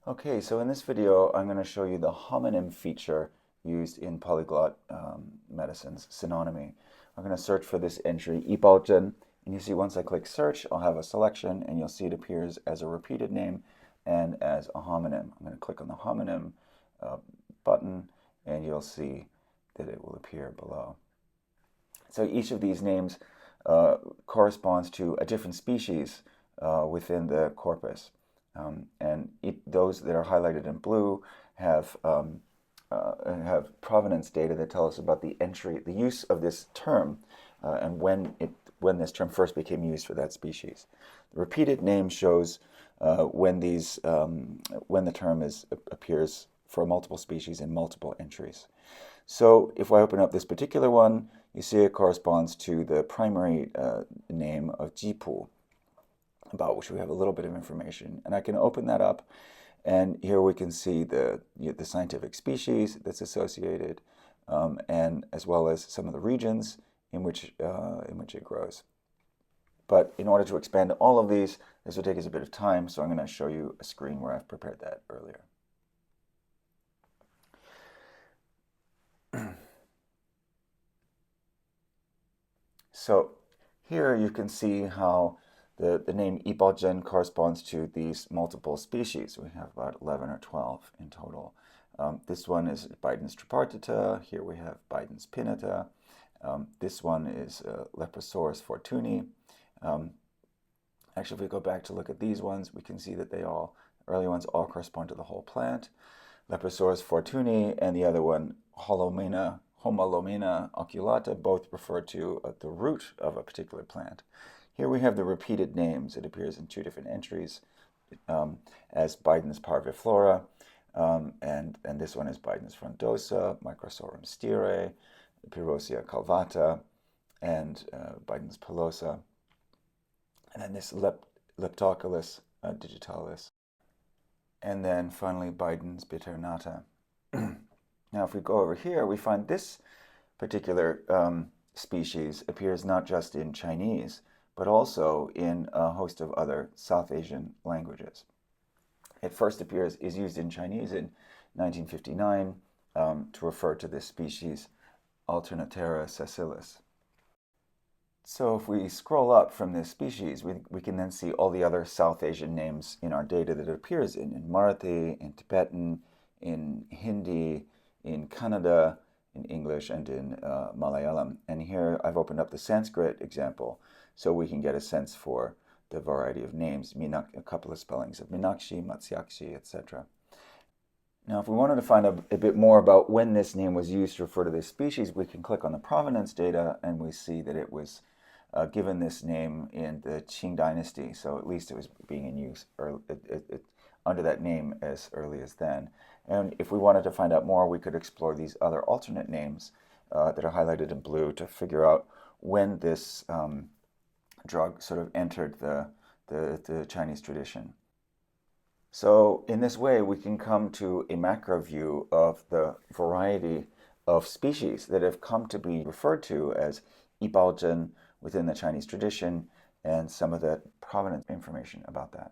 Okay, so in this video, I'm going to show you the homonym feature used in polyglot medicine's synonymy. I'm going to search for this entry, 이발전, and you see once I click search, I'll have a selection, and you'll see it appears as a repeated name and as a homonym. I'm going to click on the homonym button, and you'll see that it will appear below. So each of these names corresponds to a different species within the corpus. Those that are highlighted in blue have provenance data that tell us about the use of this term, and when this term first became used for that species. The repeated name shows when the term appears for multiple species in multiple entries. So if I open up this particular one, you see it corresponds to the primary name of jipu, about which we have a little bit of information. And I can open that up, and here we can see the scientific species that's associated, and as well as some of the regions in which it grows. But in order to expand all of these, this will take us a bit of time, so I'm going to show you a screen where I've prepared that earlier. So here you can see how the name 이발전 corresponds to these multiple species. We have about 11 or 12 in total. This one is Biden's tripartita. Here we have Biden's pinnata. This one is Leprosaurus fortuni. Actually, if we go back to look at these ones, we can see that early ones all correspond to the whole plant. Leprosaurus fortuni and the other one, Homonym oculata, both refer to the root of a particular plant. Here we have the repeated names. It appears in two different entries as Biden's parviflora, and this one is Biden's frondosa, Microsorum styrae, Pyrosia calvata, and Biden's pilosa, and then this Leptoculus digitalis, and then finally Biden's biternata. Now, if we go over here, we find this particular species appears not just in Chinese, but also in a host of other South Asian languages. It first is used in Chinese in 1959 to refer to this species, Alternatera sessilis. So if we scroll up from this species, we can then see all the other South Asian names in our data that it appears in Marathi, in Tibetan, in Hindi, in Kannada, in English, and in Malayalam. And here I've opened up the Sanskrit example so we can get a sense for the variety of names, a couple of spellings of Meenakshi, Matsyakshi, etc. Now, if we wanted to find a bit more about when this name was used to refer to this species, we can click on the provenance data, and we see that it was given this name in the Qing dynasty, so at least it was being in use under that name as early as then. And if we wanted to find out more, we could explore these other alternate names that are highlighted in blue to figure out when this drug sort of entered the Chinese tradition. So in this way, we can come to a macro view of the variety of species that have come to be referred to as 이발전 within the Chinese tradition, and some of the provenance information about that.